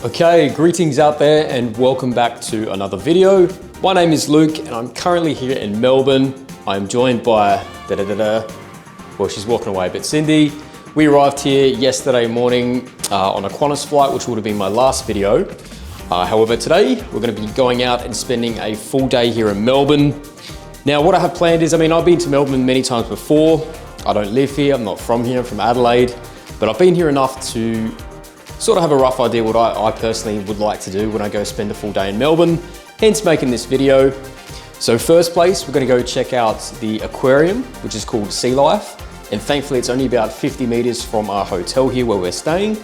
Okay, greetings out there and welcome back to another video. My name is Luke and I'm currently here in Melbourne. I'm joined by, well, she's walking away, but Cindy. We arrived here yesterday morning on a Qantas flight, which would have been my last video. However, today we're going to be going out and spending a full day here in Melbourne. Now, what I have planned is, I've been to Melbourne many times before. I don't live here, I'm not from here, I'm from Adelaide, but I've been here enough to sort of have a rough idea what I personally would like to do when I go spend a full day in Melbourne, hence making this video. So first place, we're gonna go check out the aquarium, which is called Sea Life. And thankfully it's only about 50 meters from our hotel here where we're staying.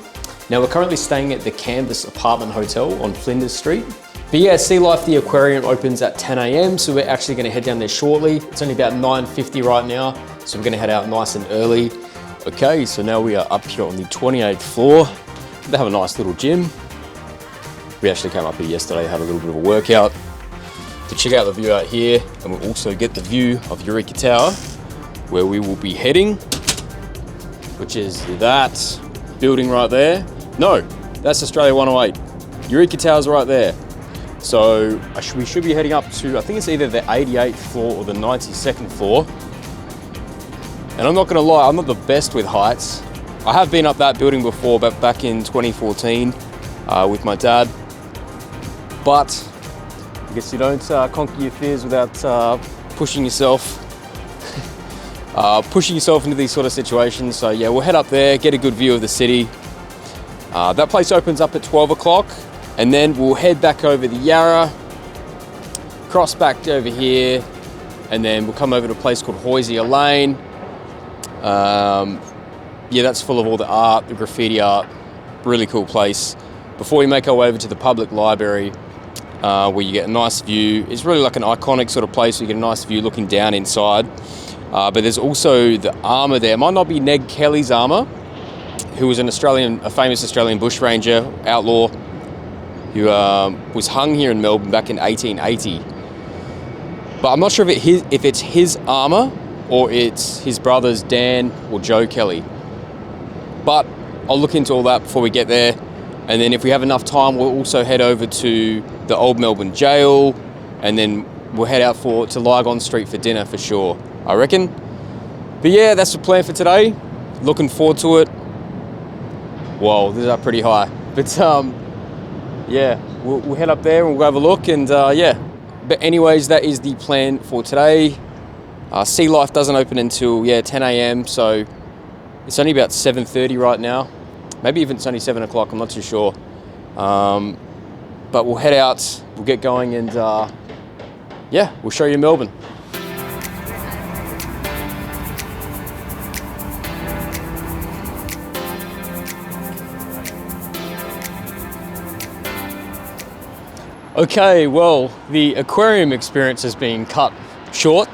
Now we're currently staying at the Canvas Apartment Hotel on Flinders Street. But yeah, Sea Life, the aquarium opens at 10 AM, so we're actually gonna head down there shortly. It's only about 9:50 right now, so we're gonna head out nice and early. Okay, so now we are up here on the 28th floor. They have a nice little gym. We actually came up here yesterday, had a little bit of a workout to check out the view out here, and we'll also get the view of Eureka Tower, where we will be heading, which is that building right there. No, that's Australia 108. Eureka Tower's right there. So we should be heading up to, I think it's either the 88th floor or the 92nd floor. And I'm not gonna lie, I'm not the best with heights. I have been up that building before, but back in 2014 with my dad. But I guess you don't conquer your fears without pushing yourself into these sort of situations. So yeah, we'll head up there, get a good view of the city. That place opens up at 12 o'clock, and then we'll head back over the Yarra, cross back over here, and then we'll come over to a place called Hosier Lane. Yeah, that's full of all the art, the graffiti art, really cool place. Before we make our way over to the public library, where you get a nice view. It's really like an iconic sort of place where you get a nice view looking down inside. But there's also the armour there. It might not be Ned Kelly's armour, who was a famous Australian bushranger, outlaw, who was hung here in Melbourne back in 1880. But I'm not sure if it's his armour or it's his brothers Dan or Joe Kelly. But I'll look into all that before we get there. And then if we have enough time, we'll also head over to the Old Melbourne Gaol, and then we'll head out to Lygon Street for dinner for sure, I reckon. But yeah, that's the plan for today. Looking forward to it. Whoa, this is up pretty high. But yeah, we'll head up there and we'll have a look, and yeah. But anyways, that is the plan for today. Sea Life doesn't open until 10 AM, so it's only about 7:30 right now. Maybe even it's only 7 o'clock, I'm not too sure. But we'll head out, we'll get going, and yeah, we'll show you Melbourne. Okay, well, the aquarium experience has been cut short.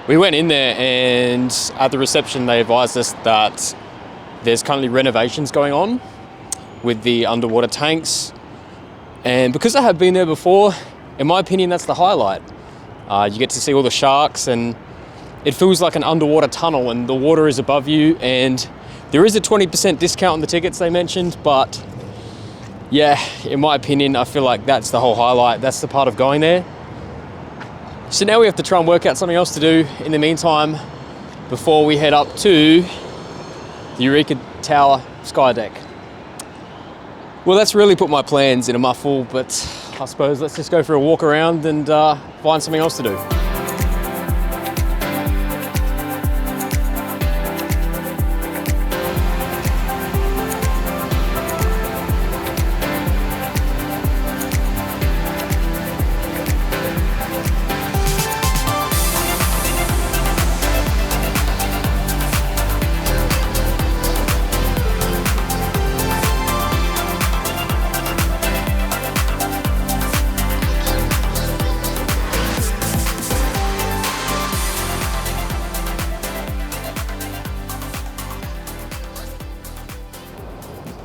We went in there, and at the reception they advised us that there's currently renovations going on with the underwater tanks. And because I have been there before, in my opinion, that's the highlight. You get to see all the sharks, and it feels like an underwater tunnel, and the water is above you, and there is a 20% discount on the tickets they mentioned, but yeah, in my opinion, I feel like that's the whole highlight. That's the part of going there. So now we have to try and work out something else to do in the meantime before we head up to the Eureka Tower sky deck. Well, that's really put my plans in a muffle, but I suppose let's just go for a walk around and find something else to do.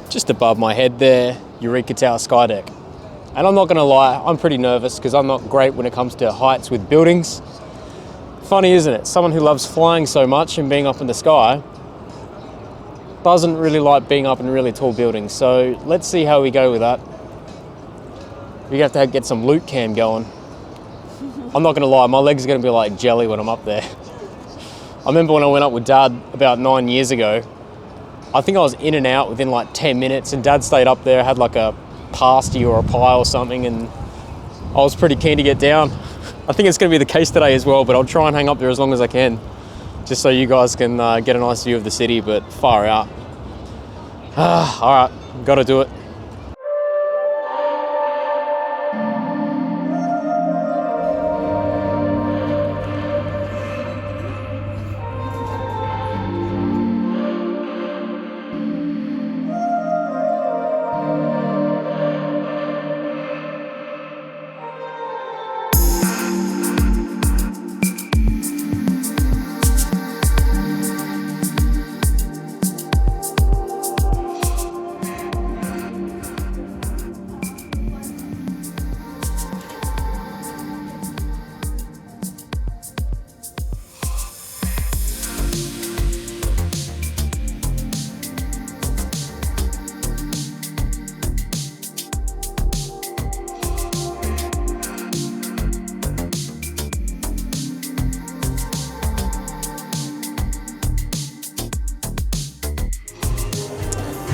Just above my head there, Eureka Tower sky deck. And I'm not gonna lie, I'm pretty nervous because I'm not great when it comes to heights with buildings. Funny, isn't it? Someone who loves flying so much and being up in the sky, doesn't really like being up in really tall buildings. So let's see how we go with that. We're gonna have to get some loot cam going. I'm not gonna lie, my legs are gonna be like jelly when I'm up there. I remember when I went up with Dad about 9 years ago, I think I was in and out within like 10 minutes, and Dad stayed up there, had like a pasty or a pie or something, and I was pretty keen to get down. I think it's gonna be the case today as well, but I'll try and hang up there as long as I can, just so you guys can get a nice view of the city, but far out. All right, gotta do it.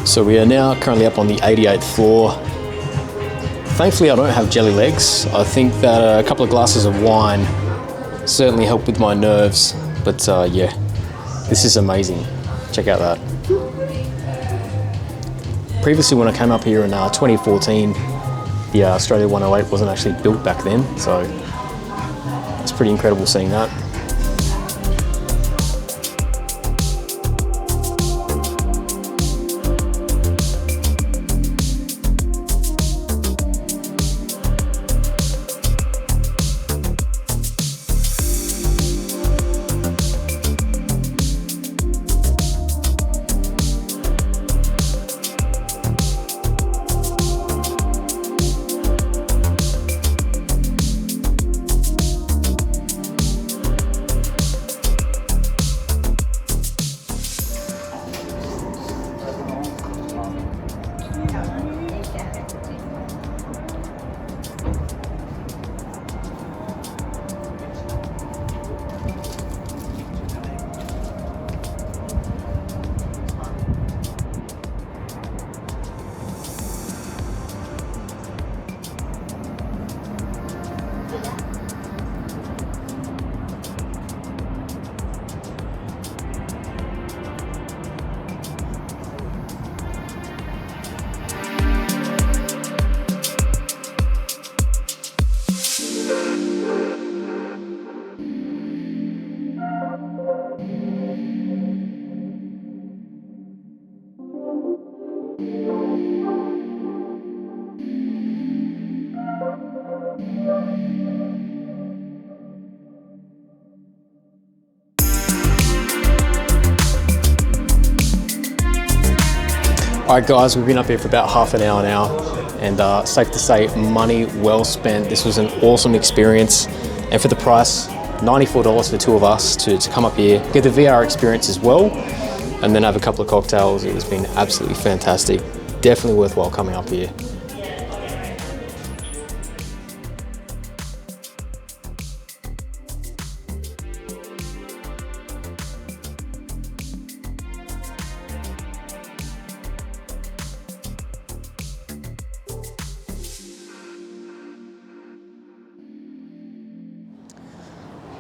So we are now currently up on the 88th floor. Thankfully I don't have jelly legs. I think that a couple of glasses of wine certainly helped with my nerves, but yeah, this is amazing. Check out that. Previously when I came up here in 2014, the Australia 108 wasn't actually built back then, so it's pretty incredible seeing that. Alright guys, we've been up here for about half an hour now, and safe to say, money well spent. This was an awesome experience, and for the price, $94 for the two of us to come up here, get the VR experience as well, and then have a couple of cocktails. It has been absolutely fantastic. Definitely worthwhile coming up here.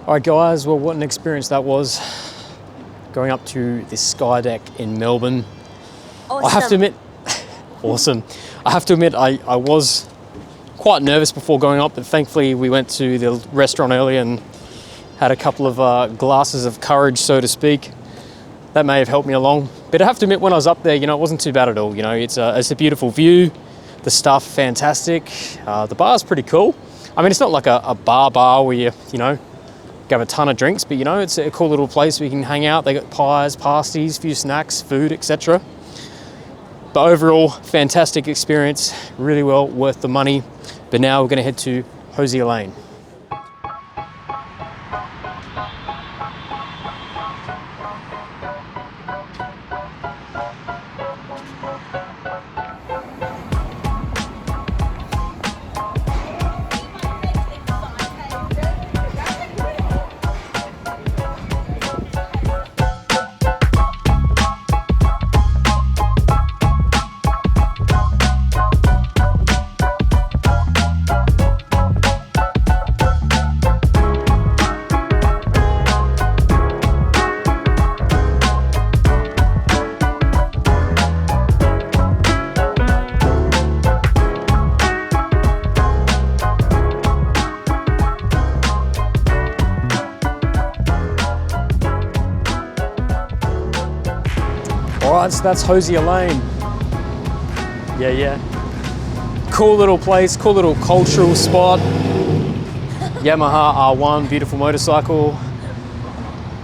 All right guys, well what an experience that was, going up to this sky deck in Melbourne. Awesome. I have to admit, awesome. I have to admit I was quite nervous before going up, but thankfully we went to the restaurant earlier and had a couple of glasses of courage, so to speak. That may have helped me along. But I have to admit, when I was up there, you know, it wasn't too bad at all. You know, it's a beautiful view, the stuff fantastic, the bar's pretty cool. I mean, it's not like a bar where you know, have a ton of drinks, but you know, it's a cool little place where you can hang out. They got pies, pasties, few snacks, food, etc. But overall, fantastic experience, really well worth the money. But now we're going to head to Hosier Lane. Right, so that's Hosier Lane. Yeah. Cool little place, cool little cultural spot. Yamaha R1, beautiful motorcycle.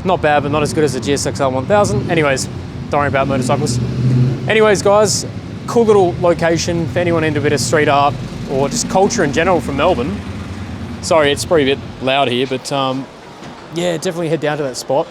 Not bad, but not as good as the GSXR 1000. Anyways, don't worry about motorcycles. Anyways, guys, cool little location for anyone into a bit of street art or just culture in general from Melbourne. Sorry, it's probably a bit loud here, but yeah, definitely head down to that spot.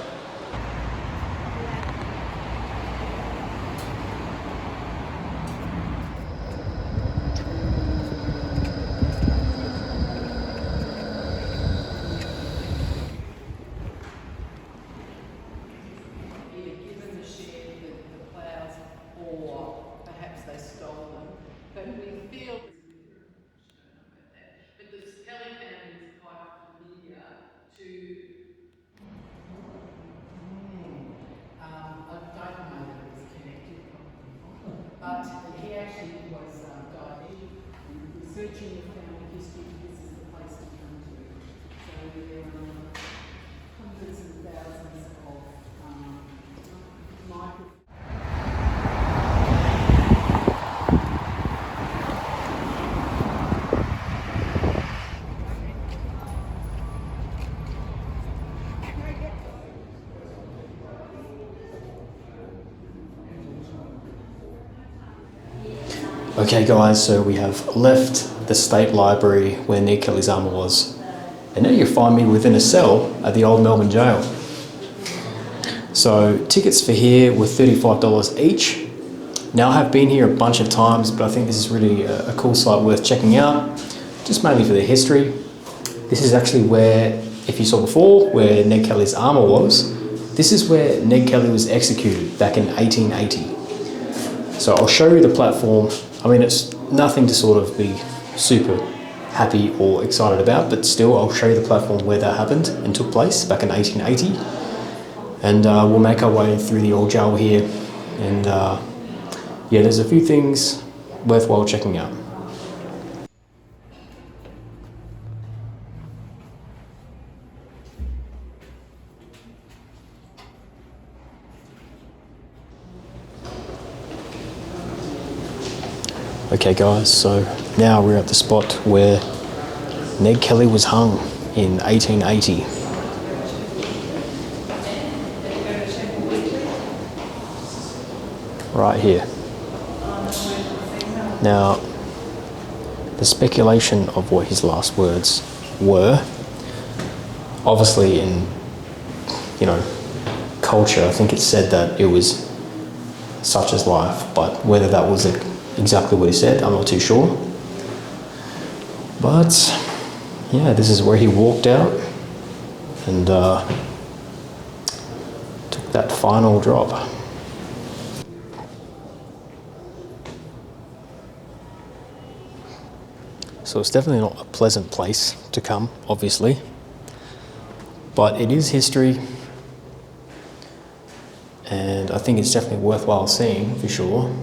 Okay guys, so we have left the State Library where Ned Kelly's armour was, and now you find me within a cell at the Old Melbourne Gaol. So tickets for here were $35 each. Now I have been here a bunch of times, but I think this is really a cool site worth checking out, just mainly for the history. This is actually where, if you saw before, where Ned Kelly's armour was, this is where Ned Kelly was executed back in 1880. So I'll show you the platform. I mean, it's nothing to sort of be super happy or excited about, but still I'll show you the platform where that happened and took place back in 1880. And we'll make our way through the old jail here. And yeah, there's a few things worthwhile checking out. Okay guys, so now we're at the spot where Ned Kelly was hung in 1880. Right here. Now, the speculation of what his last words were, obviously in, culture, I think it said that it was such as life, but whether that was exactly what he said, I'm not too sure. But yeah, this is where he walked out and took that final drop. So it's definitely not a pleasant place to come, obviously, but it is history, and I think it's definitely worthwhile seeing for sure.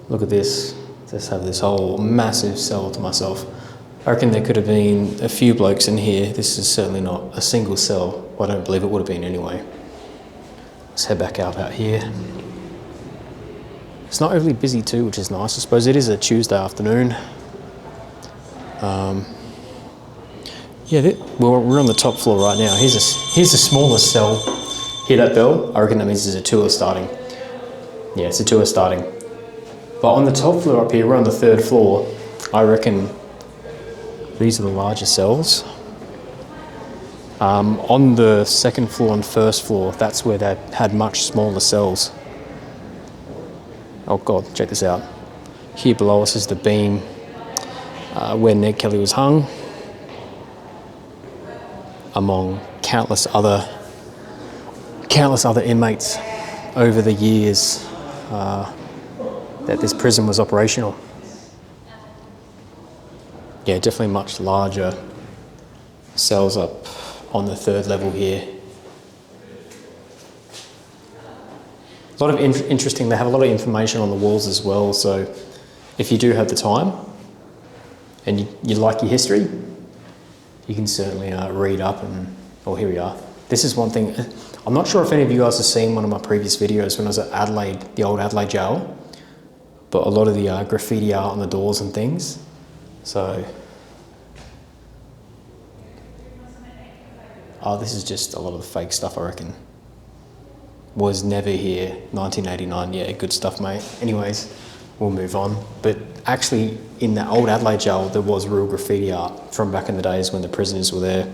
Look at this, just have this whole massive cell to myself. I reckon there could have been a few blokes in here. This is certainly not a single cell. Well, I don't believe it would have been anyway. Let's head back out here. It's not overly busy too, which is nice. I suppose it is a Tuesday afternoon. Yeah, we're on the top floor right now. Here's the smallest cell. Hear that bell? I reckon that means there's a tour starting. Yeah, it's a tour starting. But on the top floor up here, we're on the 3rd floor. I reckon these are the larger cells. On the 2nd floor and 1st floor, that's where they had much smaller cells. Oh God, check this out. Here below us is the beam where Ned Kelly was hung, among countless other inmates over the years that this prison was operational. Yeah, definitely much larger cells up on the 3rd level here. A lot of interesting, they have a lot of information on the walls as well, so if you do have the time and you like your history, you can certainly read up and, oh, here we are. This is one thing, I'm not sure if any of you guys have seen one of my previous videos when I was at Adelaide, the old Adelaide Gaol, but a lot of the graffiti art on the doors and things. So, oh, this is just a lot of the fake stuff, I reckon. Was never here, 1989, yeah, good stuff, mate. Anyways, we'll move on. But actually, in the old Adelaide Gaol, there was real graffiti art from back in the days when the prisoners were there.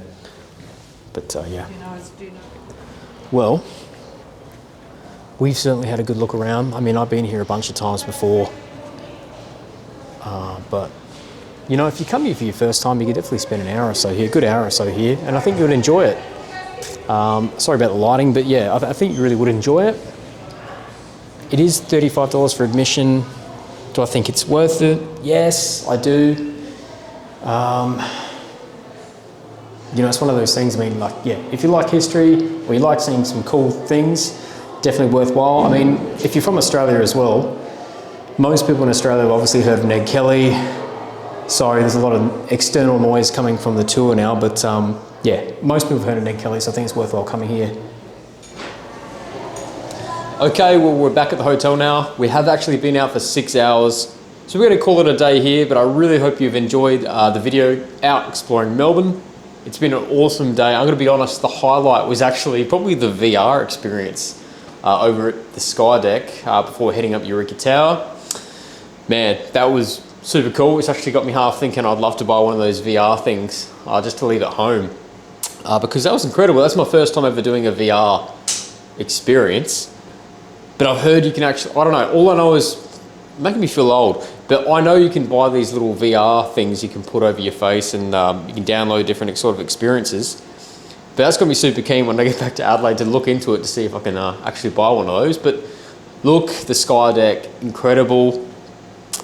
But yeah. Well, we've certainly had a good look around. I mean, I've been here a bunch of times before. But, you know, if you come here for your first time, you could definitely spend an hour or so here, a good hour or so here, and I think you would enjoy it. Sorry about the lighting, but yeah, I think you really would enjoy it. It is $35 for admission. Do I think it's worth it? Yes, I do. You know, it's one of those things, I mean, like, yeah, if you like history or you like seeing some cool things, definitely worthwhile. I mean, if you're from Australia as well, most people in Australia have obviously heard of Ned Kelly. Sorry, there's a lot of external noise coming from the tour now, but yeah, most people have heard of Ned Kelly, so I think it's worthwhile coming here. Okay, well, we're back at the hotel now. We have actually been out for 6 hours, so we're going to call it a day here, but I really hope you've enjoyed the video out exploring Melbourne. It's been an awesome day. I'm going to be honest, the highlight was actually probably the VR experience over at the Sky Deck before heading up Eureka Tower. Man, that was super cool. It's actually got me half thinking I'd love to buy one of those VR things just to leave at home because that was incredible. That's my first time ever doing a VR experience. But I've heard you can actually, I don't know, all I know is making me feel old, but I know you can buy these little VR things you can put over your face and you can download different sort of experiences. But that's going to be super keen when I get back to Adelaide to look into it to see if I can actually buy one of those. But look, the Sky Deck, incredible.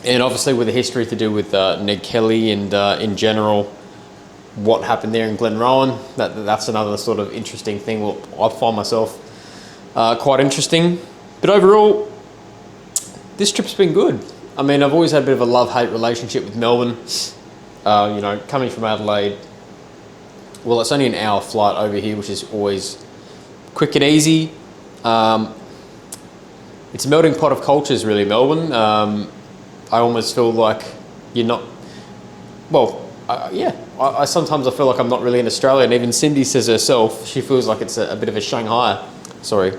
And obviously with the history to do with Ned Kelly and in general, what happened there in Glenrowan, that's another sort of interesting thing. Well, I find myself quite interesting. But overall, this trip's been good. I mean, I've always had a bit of a love-hate relationship with Melbourne. You know, coming from Adelaide, well, it's only an hour flight over here, which is always quick and easy. It's a melting pot of cultures, really, Melbourne. I almost feel like you're not, well, yeah, I sometimes I feel like I'm not really in Australia, and even Cindy says herself, she feels like it's a bit of a Shanghai, sorry.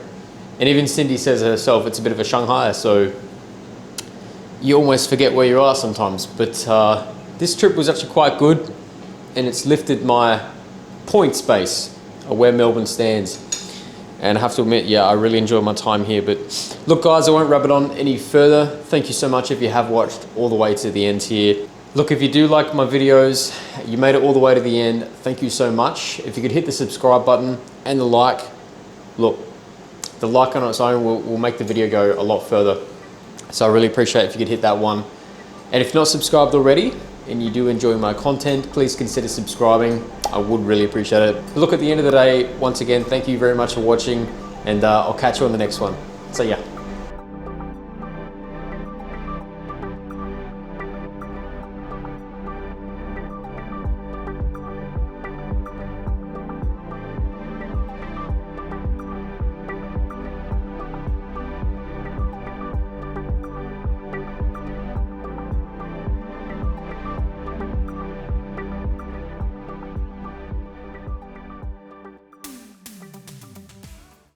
And even Cindy says herself, it's a bit of a Shanghai, so you almost forget where you are sometimes. But this trip was actually quite good, and it's lifted my point space of where Melbourne stands. And I have to admit, yeah, I really enjoyed my time here. But look, guys, I won't rub it on any further. Thank you so much if you have watched all the way to the end here. Look, if you do like my videos, you made it all the way to the end, thank you so much. If you could hit the subscribe button and the like, look, the like on its own will make the video go a lot further. So I really appreciate it if you could hit that one. And if you're not subscribed already and you do enjoy my content, please consider subscribing. I would really appreciate it. But look, at the end of the day, once again, thank you very much for watching, and I'll catch you on the next one. See ya.